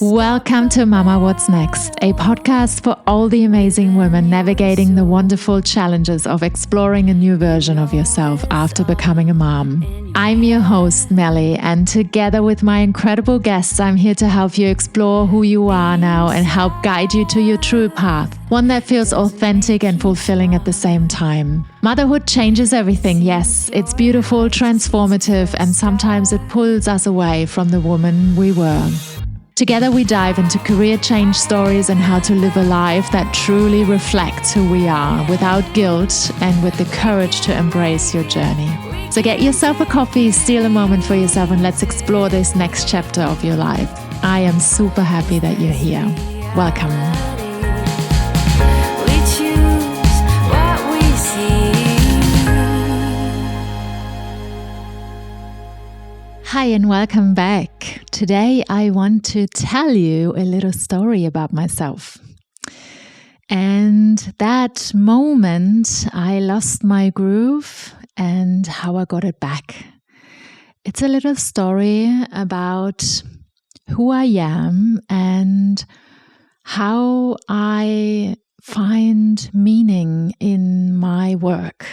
Welcome to Mama What's Next, a podcast for all the amazing women navigating the wonderful challenges of exploring a new version of yourself after becoming a mom. I'm your host, Melly, and together with my incredible guests, I'm here to help you explore who you are now and help guide you to your true path, one that feels authentic and fulfilling at the same time. Motherhood changes everything, yes. It's beautiful, transformative, and sometimes it pulls us away from the woman we were. Together we dive into career change stories and how to live a life that truly reflects who we are without guilt and with the courage to embrace your journey. So get yourself a coffee, steal a moment for yourself, and let's explore this next chapter of your life. I am super happy that you're here. Welcome. Hi and welcome back. Today I want to tell you a little story about myself. And that moment I lost my groove and how I got it back. It's a little story about who I am and how I find meaning in my work.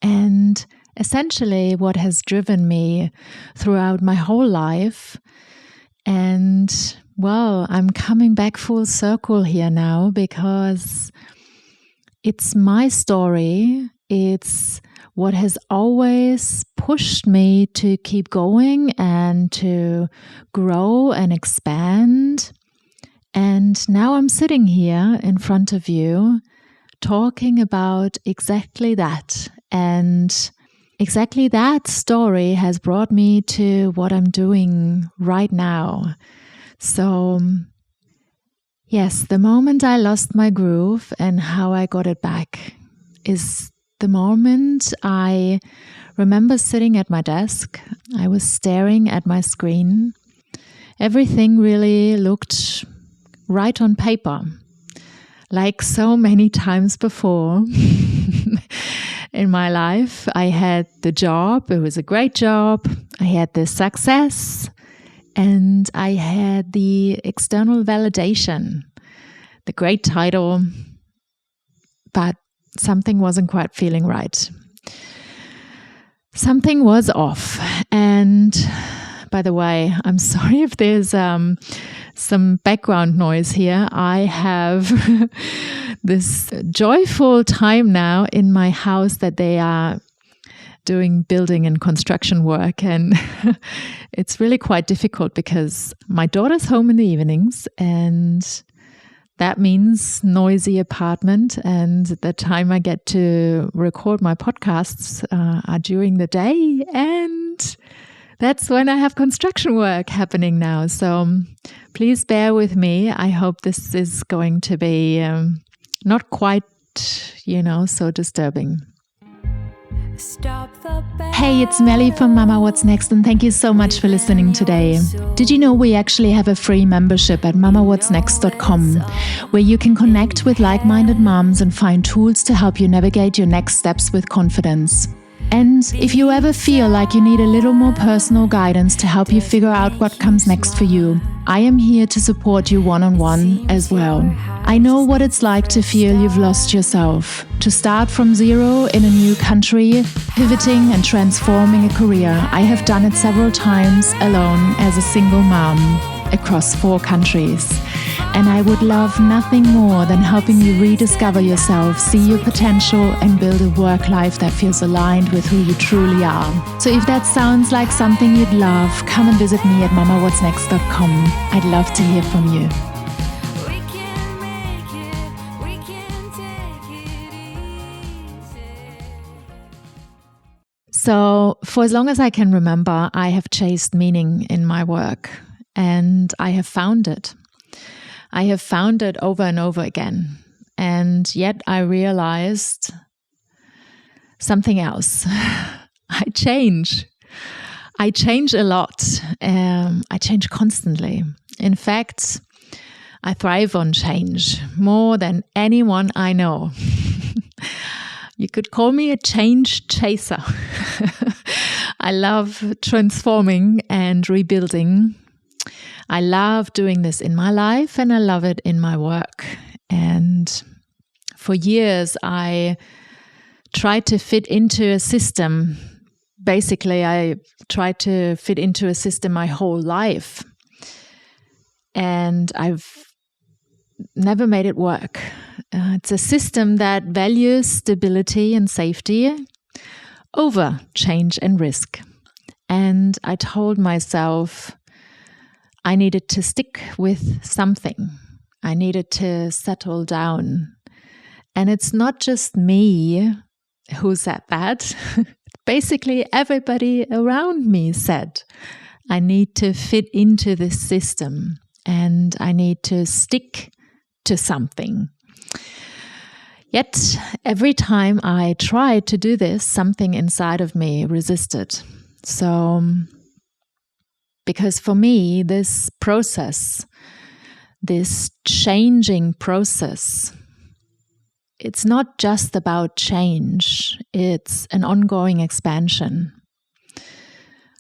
And essentially what has driven me throughout my whole life. And well, I'm coming back full circle here now because it's my story. It's what has always pushed me to keep going and to grow and expand. And now I'm sitting here in front of you talking about exactly that. And exactly that story has brought me to what I'm doing right now. So, yes, the moment I lost my groove and how I got it back is the moment I remember sitting at my desk. I was staring at my screen. Everything really looked right on paper, like so many times before. In my life, I had the job. It was a great job. I had the success and I had the external validation, the great title, but something wasn't quite feeling right. Something was off. And by the way, I'm sorry if there's some background noise here. I have this joyful time now in my house that they are doing building and construction work. And it's really quite difficult because my daughter's home in the evenings and that means noisy apartment. And the time I get to record my podcasts are during the day, and that's when I have construction work happening now. So please bear with me. I hope this is going to be not quite, so disturbing. Hey, it's Melly from Mama What's Next, and thank you so much for listening today. Did you know we actually have a free membership at mamawhatsnext.com where you can connect with like-minded moms and find tools to help you navigate your next steps with confidence. And if you ever feel like you need a little more personal guidance to help you figure out what comes next for you, I am here to support you one-on-one as well. I know what it's like to feel you've lost yourself, to start from zero in a new country, pivoting and transforming a career. I have done it several times alone as a single mom across 4 countries. And I would love nothing more than helping you rediscover yourself, see your potential, and build a work life that feels aligned with who you truly are. So if that sounds like something you'd love, come and visit me at mamawhatsnext.com. I'd love to hear from you. So for as long as I can remember, I have chased meaning in my work, and I have found it. I have found it over and over again. And yet I realized something else. I change. I change a lot. I change constantly. In fact, I thrive on change more than anyone I know. You could call me a change chaser. I love transforming and rebuilding. I love doing this in my life and I love it in my work. And for years, I tried to fit into a system. Basically, I tried to fit into a system my whole life. And I've never made it work. It's a system that values stability and safety over change and risk. And I told myself I needed to stick with something. I needed to settle down. And it's not just me who said that. Basically, everybody around me said, I need to fit into this system and I need to stick to something. Yet, every time I tried to do this, something inside of me resisted. So, because for me, this process, this changing process, it's not just about change, it's an ongoing expansion.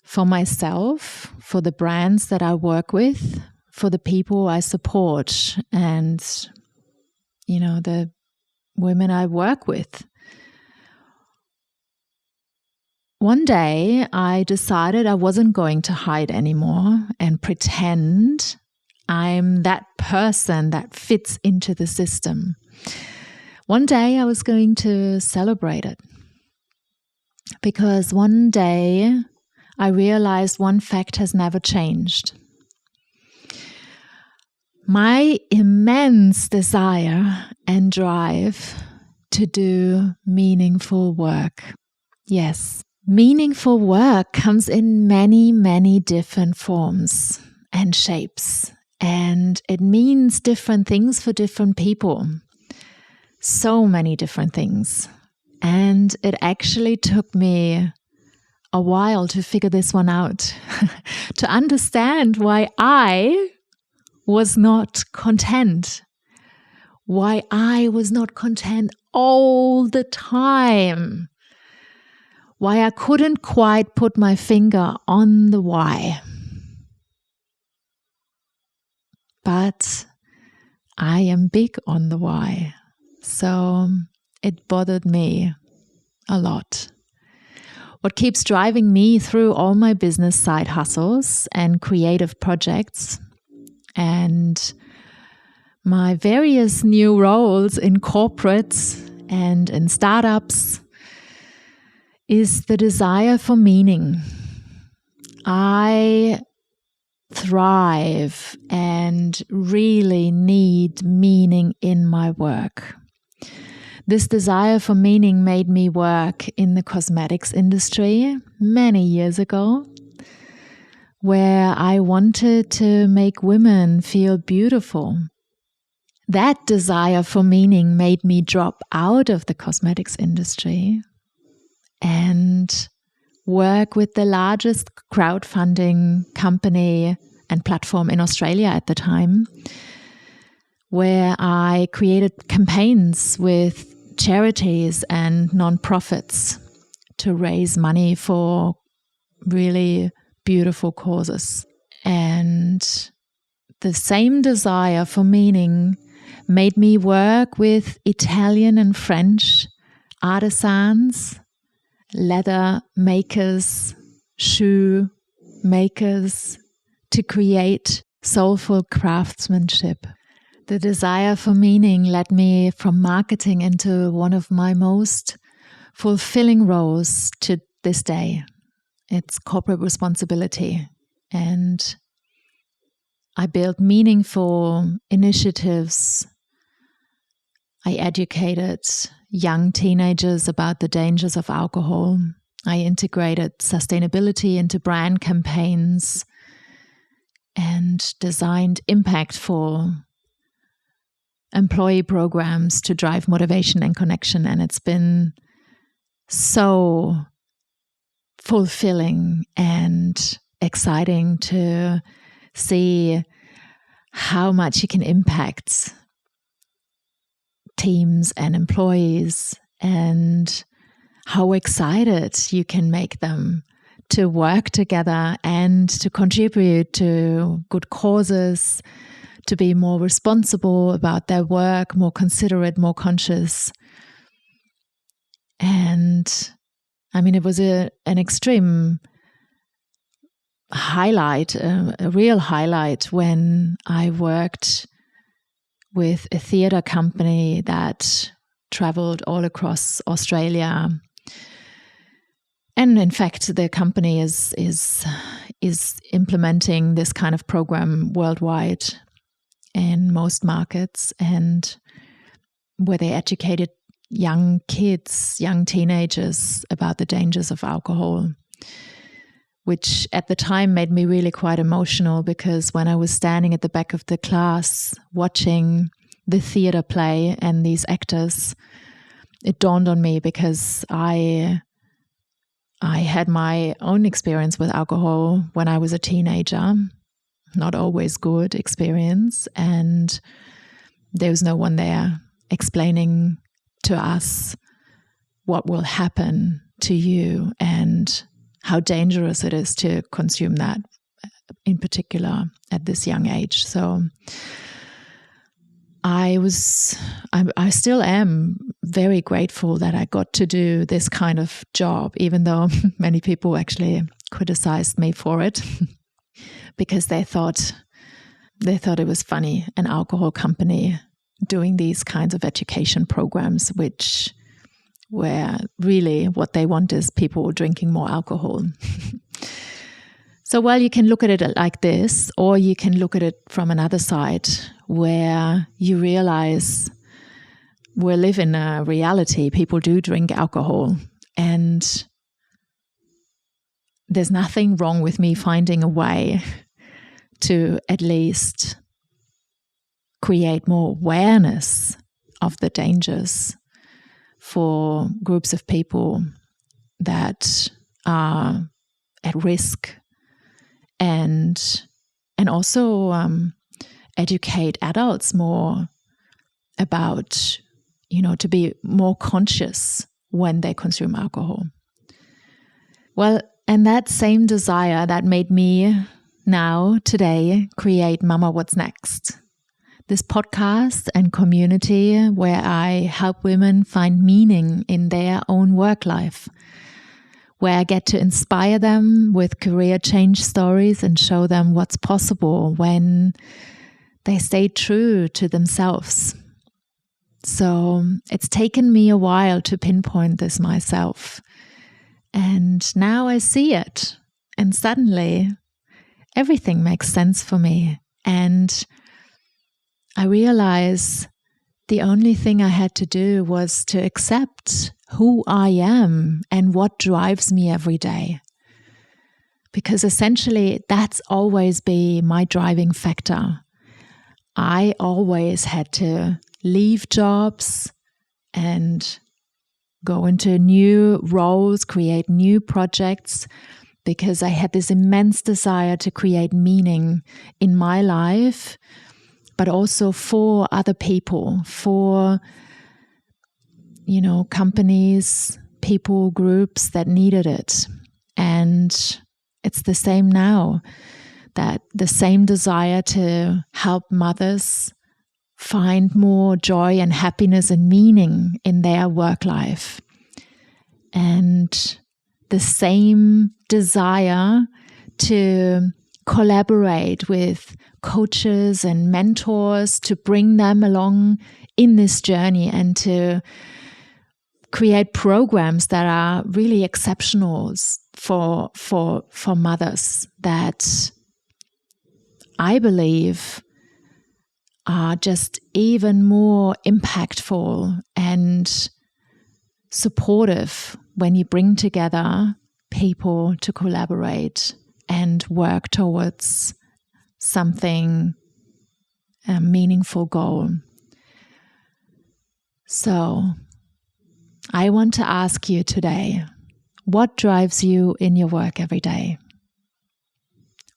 For myself, for the brands that I work with, for the people I support, and, the women I work with. One day, I decided I wasn't going to hide anymore and pretend I'm that person that fits into the system. One day, I was going to celebrate it. Because one day, I realized one fact has never changed. My immense desire and drive to do meaningful work. Yes, meaningful work comes in many, many different forms and shapes. And it means different things for different people. So many different things. And it actually took me a while to figure this one out, to understand why I was not content, why I was not content all the time, why I couldn't quite put my finger on the why. But I am big on the why, so it bothered me a lot. What keeps driving me through all my business side hustles and creative projects and my various new roles in corporates and in startups is the desire for meaning. I thrive and really need meaning in my work. This desire for meaning made me work in the cosmetics industry many years ago, where I wanted to make women feel beautiful. That desire for meaning made me drop out of the cosmetics industry and work with the largest crowdfunding company and platform in Australia at the time, where I created campaigns with charities and nonprofits to raise money for really beautiful causes. And the same desire for meaning made me work with Italian and French artisans, leather makers, shoe makers, to create soulful craftsmanship. The desire for meaning led me from marketing into one of my most fulfilling roles to this day. It's corporate responsibility. And I built meaningful initiatives. I educated young teenagers about the dangers of alcohol. I integrated sustainability into brand campaigns and designed impactful employee programs to drive motivation and connection. And it's been so fulfilling and exciting to see how much you can impact teams and employees and how excited you can make them to work together and to contribute to good causes, to be more responsible about their work, more considerate, more conscious. And I mean, it was an extreme highlight, a real highlight, when I worked with a theatre company that traveled all across Australia. And in fact, the company is implementing this kind of program worldwide in most markets, and where they educated young kids, young teenagers about the dangers of alcohol, which at the time made me really quite emotional, because when I was standing at the back of the class watching the theatre play and these actors, it dawned on me, because I had my own experience with alcohol when I was a teenager, not always good experience, and there was no one there explaining to us what will happen to you and how dangerous it is to consume that, in particular at this young age. So I still am very grateful that I got to do this kind of job, even though many people actually criticized me for it because they thought it was funny, an alcohol company doing these kinds of education programs, which where really what they want is people drinking more alcohol. So, well, you can look at it like this, or you can look at it from another side, where you realize we live in a reality. People do drink alcohol, and there's nothing wrong with me finding a way to at least create more awareness of the dangers for groups of people that are at risk, and also educate adults more about, to be more conscious when they consume alcohol. Well, and that same desire that made me now today create Mama What's Next, this podcast and community where I help women find meaning in their own work life, where I get to inspire them with career change stories and show them what's possible when they stay true to themselves. So it's taken me a while to pinpoint this myself. And now I see it. And suddenly everything makes sense for me. And I realize the only thing I had to do was to accept who I am and what drives me every day. Because essentially that's always been my driving factor. I always had to leave jobs and go into new roles, create new projects, because I had this immense desire to create meaning in my life, but also for other people, for companies, people, groups that needed it. And it's the same now, that the same desire to help mothers find more joy and happiness and meaning in their work life. And the same desire to collaborate with coaches and mentors to bring them along in this journey and to create programs that are really exceptional for mothers, that I believe are just even more impactful and supportive when you bring together people to collaborate and work towards something, a meaningful goal. So I want to ask you today, what drives you in your work every day?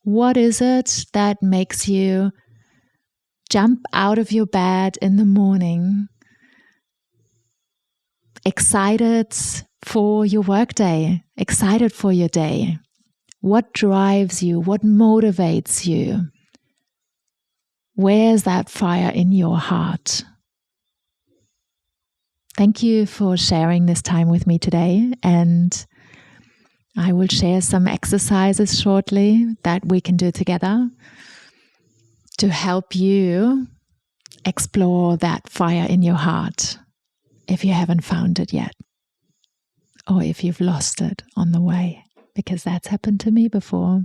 What is it that makes you jump out of your bed in the morning, excited for your workday, excited for your day? What drives you? What motivates you? Where's that fire in your heart? Thank you for sharing this time with me today, and I will share some exercises shortly that we can do together to help you explore that fire in your heart if you haven't found it yet, or if you've lost it on the way, because that's happened to me before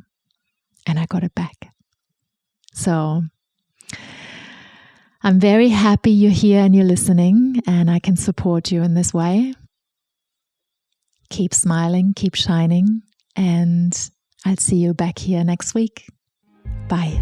and I got it back. So I'm very happy you're here and you're listening, and I can support you in this way. Keep smiling, keep shining, and I'll see you back here next week. Bye.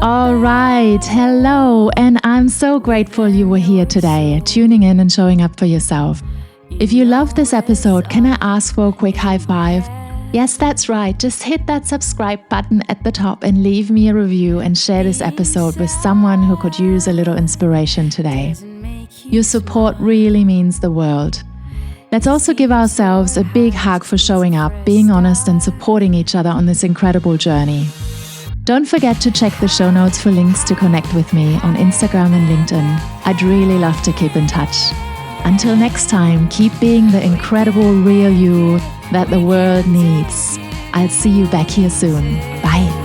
All right. Hello. And I'm so grateful you were here today, tuning in and showing up for yourself. If you love this episode, can I ask for a quick high five? Yes, that's right. Just hit that subscribe button at the top and leave me a review and share this episode with someone who could use a little inspiration today. Your support really means the world. Let's also give ourselves a big hug for showing up, being honest, and supporting each other on this incredible journey. Don't forget to check the show notes for links to connect with me on Instagram and LinkedIn. I'd really love to keep in touch. Until next time, keep being the incredible real you that the world needs. I'll see you back here soon. Bye.